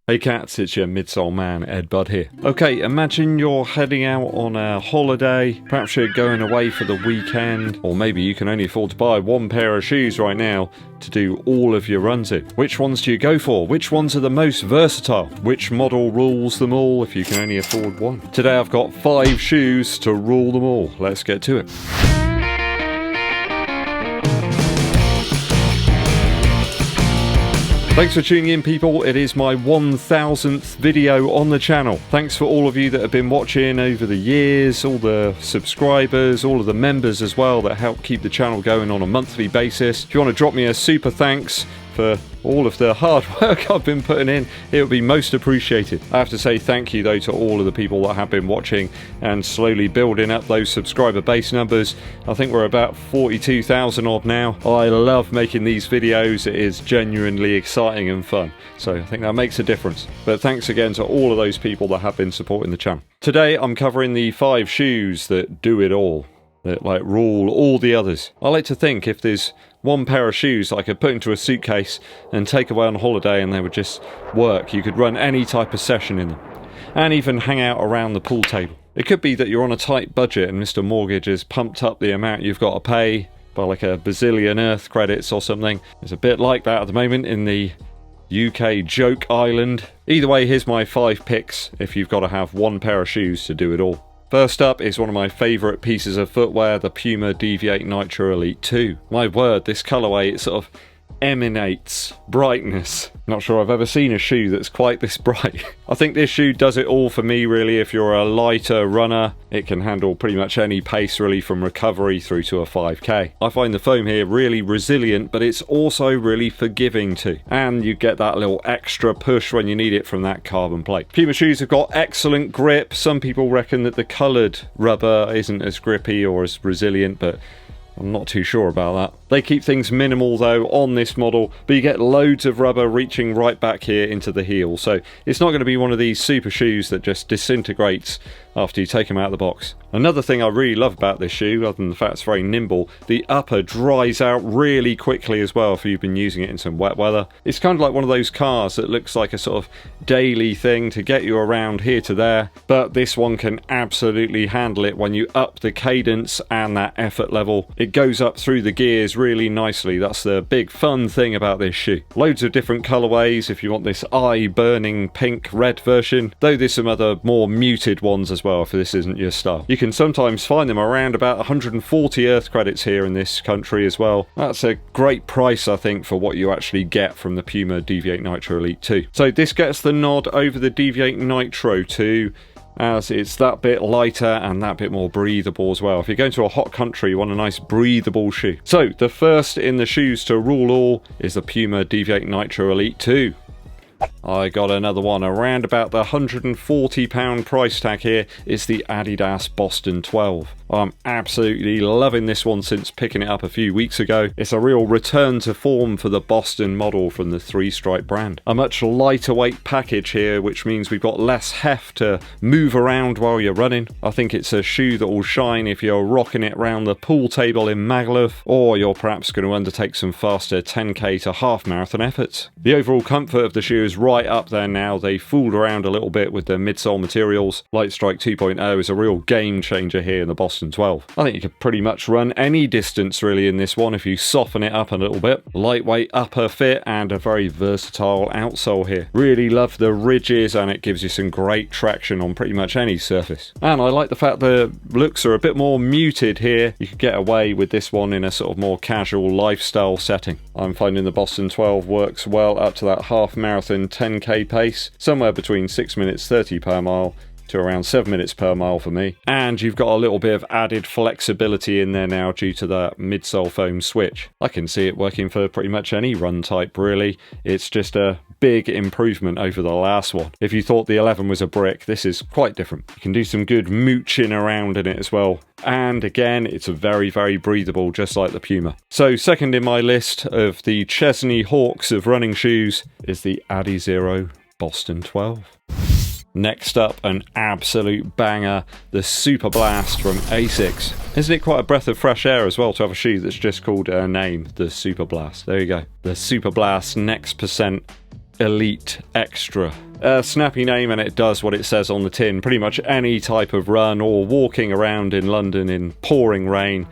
Hey cats, it's your midsole man, Eddbud here. Okay, imagine you're heading out on a holiday, perhaps you're going away for the weekend, or maybe you can only afford to buy one pair of shoes right now to do all of your runs in. Which ones do you go for? Which ones are the most versatile? Which model rules them all if you can only afford one? Today I've got 5 shoes to rule them all. Let's get to it. Thanks for tuning in, people. It is my 1000th video on the channel. Thanks for all of you that have been watching over the years, all the subscribers, all of the members as well that help keep the channel going on a monthly basis. If you want to drop me a super thanks for all of the hard work I've been putting in, it would be most appreciated. I have to say thank you though to all of the people that have been watching and slowly building up those subscriber base numbers. I think we're about 42,000 odd now. I love making these videos. It is genuinely exciting and fun, so I think that makes a difference. But thanks again to all of those people that have been supporting the channel. Today I'm covering the 5 shoes that do it all, that like rule all the others. I like to think if there's one pair of shoes I could put into a suitcase and take away on holiday and they would just work, you could run any type of session in them and even hang out around the pool table. It could be that you're on a tight budget and Mr. Mortgage has pumped up the amount you've got to pay by like a bazillion Earth credits or something. It's a bit like that at the moment in the UK joke island. Either way, here's my 5 picks if you've got to have one pair of shoes to do it all. First up is one of my favourite pieces of footwear, the PUMA DEVIATE NITRO Elite 2. My word, this colourway, it sort of emanates brightness. Not sure I've ever seen a shoe that's quite this bright. I think this shoe does it all for me really. If you're a lighter runner, it can handle pretty much any pace really, from recovery through to a 5k. I find the foam here really resilient, but it's also really forgiving too. And you get that little extra push when you need it from that carbon plate. Puma shoes have got excellent grip. Some people reckon that the coloured rubber isn't as grippy or as resilient, but I'm not too sure about that. They keep things minimal though on this model, but you get loads of rubber reaching right back here into the heel, so it's not going to be one of these super shoes that just disintegrates after you take them out of the box. Another thing I really love about this shoe, other than the fact it's very nimble, the upper dries out really quickly as well if you've been using it in some wet weather. It's kind of like one of those cars that looks like a sort of daily thing to get you around here to there, but this one can absolutely handle it when you up the cadence and that effort level. It goes up through the gears really nicely. That's the big fun thing about this shoe. Loads of different colorways if you want this eye-burning pink red version, though there's some other more muted ones as well if this isn't your style. You can sometimes find them around about 140 Earth credits here in this country as well. That's a great price I think for what you actually get from the PUMA DEVIATE NITRO Elite 2. So this gets the nod over the DEVIATE NITRO 2, as it's that bit lighter and that bit more breathable as well. If you're going to a hot country, you want a nice breathable shoe. So the first in the shoes to rule all is the PUMA DEVIATE NITRO Elite 2. I got another one around about the £140 price tag here. It's the Adidas Boston 12. I'm absolutely loving this one since picking it up a few weeks ago. It's a real return to form for the Boston model from the 3-stripe brand. A much lighter weight package here, which means we've got less heft to move around while you're running. I think it's a shoe that will shine if you're rocking it around the pool table in Magaluf, or you're perhaps going to undertake some faster 10k to half marathon efforts. The overall comfort of the shoe is right up there now. They fooled around a little bit with the midsole materials. Lightstrike 2.0 is a real game changer here in the Boston 12. I think you could pretty much run any distance really in this one if you soften it up a little bit. Lightweight upper fit and a very versatile outsole here. Really love the ridges and it gives you some great traction on pretty much any surface. And I like the fact the looks are a bit more muted here. You could get away with this one in a sort of more casual lifestyle setting. I'm finding the Boston 12 works well up to that half marathon 10k pace, somewhere between 6 minutes 30 per mile to around 7 minutes per mile for me. And you've got a little bit of added flexibility in there now due to that midsole foam switch. I can see it working for pretty much any run type really. It's just a big improvement over the last one. If you thought the 11 was a brick, this is quite different. You can do some good mooching around in it as well. And again, it's very, very breathable, just like the Puma. So second in my list of the Chesney Hawks of running shoes is the ADIZERO Boston 12. Next up, an absolute banger, the SUPERBLAST from Asics. Isn't it quite a breath of fresh air as well to have a shoe that's just called a name, the SUPERBLAST? There you go. The SUPERBLAST Next Percent Elite Extra. A snappy name, and it does what it says on the tin. Pretty much any type of run or walking around in London in pouring rain,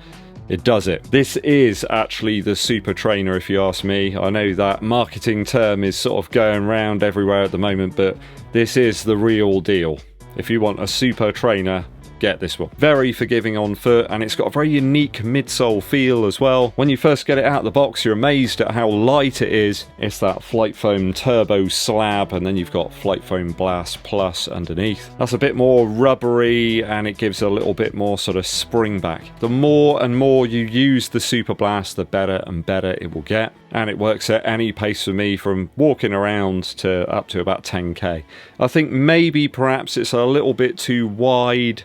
it does it. This is actually the super trainer, if you ask me. I know that marketing term is sort of going around everywhere at the moment, but this is the real deal. If you want a super trainer, get this one. Very forgiving on foot, and it's got a very unique midsole feel as well. When you first get it out of the box, you're amazed at how light it is. It's that Flight Foam Turbo slab, and then you've got Flight Foam Blast Plus underneath. That's a bit more rubbery, and it gives a little bit more sort of spring back. The more and more you use the Superblast, the better and better it will get. And it works at any pace for me, from walking around to up to about 10k. I think maybe perhaps it's a little bit too wide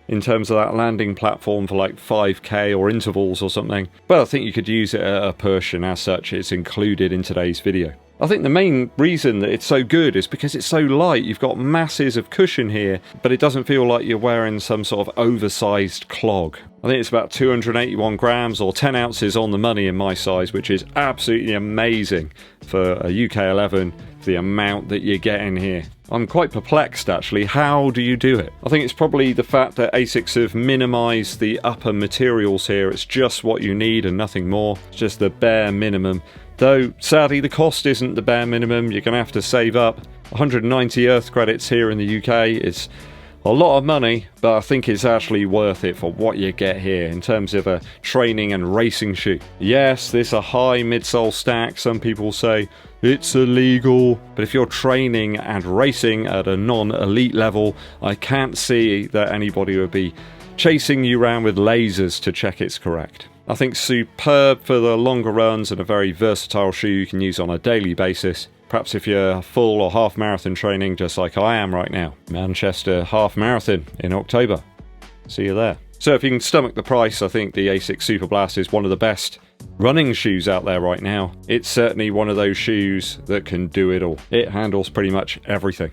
in terms of that landing platform for like 5k or intervals or something, but I think you could use it at a push, and as such it's included in today's video. I think the main reason that it's so good is because it's so light. You've got masses of cushion here, but it doesn't feel like you're wearing some sort of oversized clog. I think it's about 281 grams or 10 ounces on the money in my size, which is absolutely amazing for a UK 11, the amount that you get in here. I'm quite perplexed actually. How do you do it? I think it's probably the fact that Asics have minimised the upper materials here. It's just what you need and nothing more. It's just the bare minimum. Though, sadly, the cost isn't the bare minimum. You're going to have to save up. 190 Earth credits here in the UK is a lot of money, but I think it's actually worth it for what you get here in terms of a training and racing shoe. Yes, there's a high midsole stack. Some people say it's illegal, but if you're training and racing at a non-elite level, I can't see that anybody would be chasing you around with lasers to check it's correct. I think superb for the longer runs and a very versatile shoe you can use on a daily basis. Perhaps if you're full or half marathon training, just like I am right now. Manchester half marathon in October. See you there. So if you can stomach the price, I think the Asics Superblast is one of the best running shoes out there right now. It's certainly one of those shoes that can do it all. It handles pretty much everything.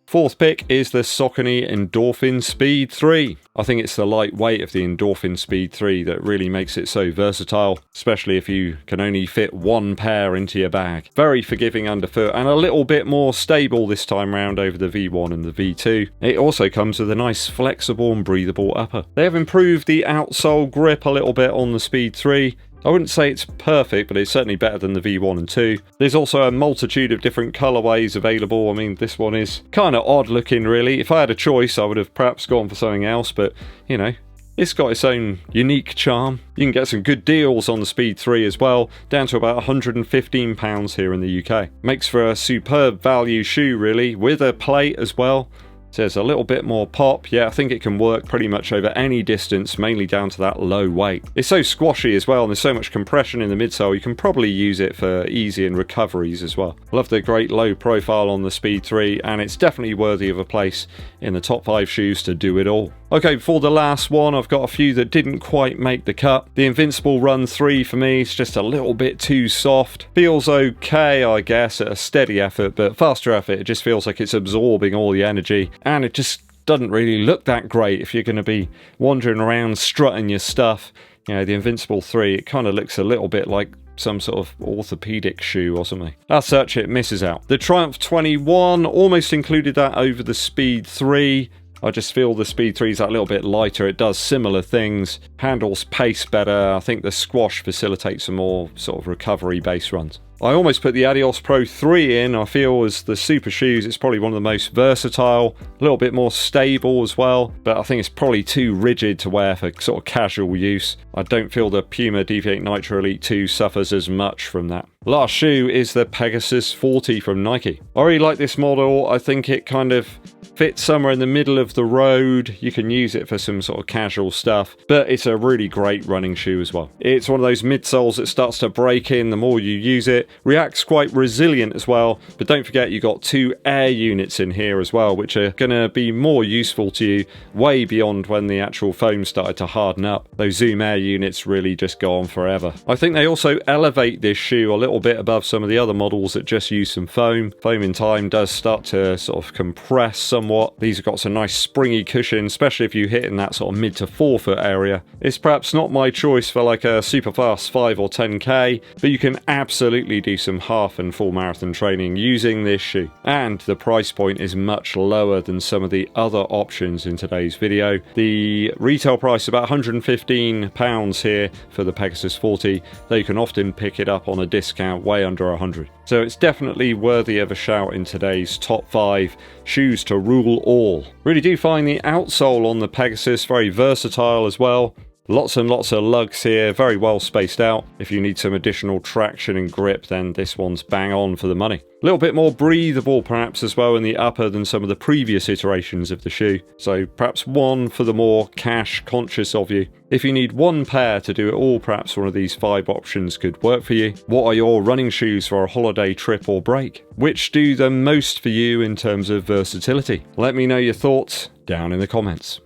Fourth pick is the Saucony Endorphin Speed 3. I think it's the lightweight of the Endorphin Speed 3 that really makes it so versatile, especially if you can only fit one pair into your bag. Very forgiving underfoot and a little bit more stable this time round over the V1 and the V2. It also comes with a nice flexible and breathable upper. They have improved the outsole grip a little bit on the Speed 3. I wouldn't say it's perfect, but it's certainly better than the V1 and 2. There's also a multitude of different colourways available. I mean, this one is kind of odd looking, really. If I had a choice, I would have perhaps gone for something else, but, you know, it's got its own unique charm. You can get some good deals on the Speed 3 as well, down to about £115 here in the UK. Makes for a superb value shoe, really, with a plate as well. So there's a little bit more pop. Yeah, I think it can work pretty much over any distance, mainly down to that low weight. It's so squashy as well, and there's so much compression in the midsole, you can probably use it for easy and recoveries as well. I love the great low profile on the Speed 3, and it's definitely worthy of a place in the top 5 shoes to do it all. Okay, for the last one, I've got a few that didn't quite make the cut. The Invincible Run 3 for me is just a little bit too soft. Feels okay, I guess, at a steady effort, but faster effort, it just feels like it's absorbing all the energy, and it just doesn't really look that great if you're going to be wandering around strutting your stuff. You know, the Invincible 3, it kind of looks a little bit like some sort of orthopedic shoe or something. As such, it misses out. The Triumph 21 almost included that over the Speed 3. I just feel the Speed 3 is that little bit lighter. It does similar things, handles pace better. I think the squash facilitates some more sort of recovery-based runs. I almost put the Adidas Pro 3 in. I feel as the super shoes, it's probably one of the most versatile, a little bit more stable as well, but I think it's probably too rigid to wear for sort of casual use. I don't feel the PUMA DEVIATE NITRO Elite 2 suffers as much from that. Last shoe is the Pegasus 40 from Nike. I really like this model. I think it kind of fits somewhere in the middle of the road. You can use it for some sort of casual stuff, but it's a really great running shoe as well. It's one of those midsoles that starts to break in the more you use it. Reacts quite resilient as well, but don't forget you've got 2 air units in here as well, which are going to be more useful to you way beyond when the actual foam started to harden up. Those Zoom air units really just go on forever. I think they also elevate this shoe a little bit above some of the other models that just use some foam. Foam in time does start to sort of compress somewhat, somewhat. These have got some nice springy cushion, especially if you hit in that sort of mid to forefoot area. It's perhaps not my choice for like a super fast 5 or 10k, but you can absolutely do some half and full marathon training using this shoe. And the price point is much lower than some of the other options in today's video. The retail price is about £115 here for the Pegasus 40, though you can often pick it up on a discount way under 100. So it's definitely worthy of a shout in today's top 5 shoes to rule all. Really do find the outsole on the Pegasus very versatile as well. Lots and lots of lugs here, very well spaced out. If you need some additional traction and grip, then this one's bang on for the money. A little bit more breathable perhaps as well in the upper than some of the previous iterations of the shoe. So perhaps one for the more cash conscious of you. If you need one pair to do it all, perhaps one of these 5 options could work for you. What are your running shoes for a holiday trip or break? Which do the most for you in terms of versatility? Let me know your thoughts down in the comments.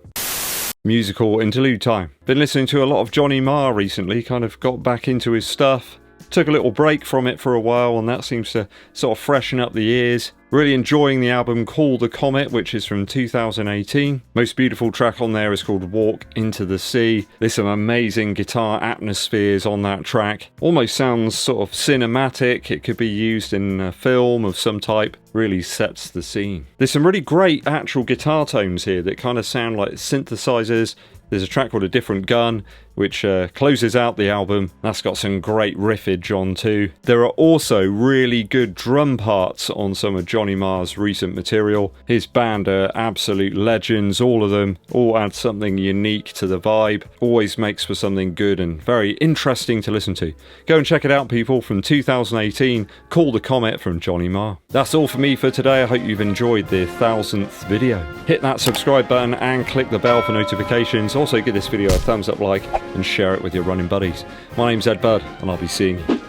Musical interlude time. Been listening to a lot of Johnny Marr recently, kind of got back into his stuff. Took a little break from it for a while, and that seems to sort of freshen up the ears. Really enjoying the album Call the Comet, which is from 2018. Most beautiful track on there is called Walk Into the Sea. There's some amazing guitar atmospheres on that track. Almost sounds sort of cinematic. It could be used in a film of some type. Really sets the scene. There's some really great actual guitar tones here that kind of sound like synthesizers. There's a track called A Different Gun, which closes out the album. That's got some great riffage on too. There are also really good drum parts on some of Johnny Marr's recent material. His band are absolute legends, all of them. All add something unique to the vibe. Always makes for something good and very interesting to listen to. Go and check it out, people, from 2018, Call the Comet from Johnny Marr. That's all for me for today. I hope you've enjoyed the 1000th video. Hit that subscribe button and click the bell for notifications. Also give this video a thumbs up like and share it with your running buddies. My name's Eddbud and I'll be seeing you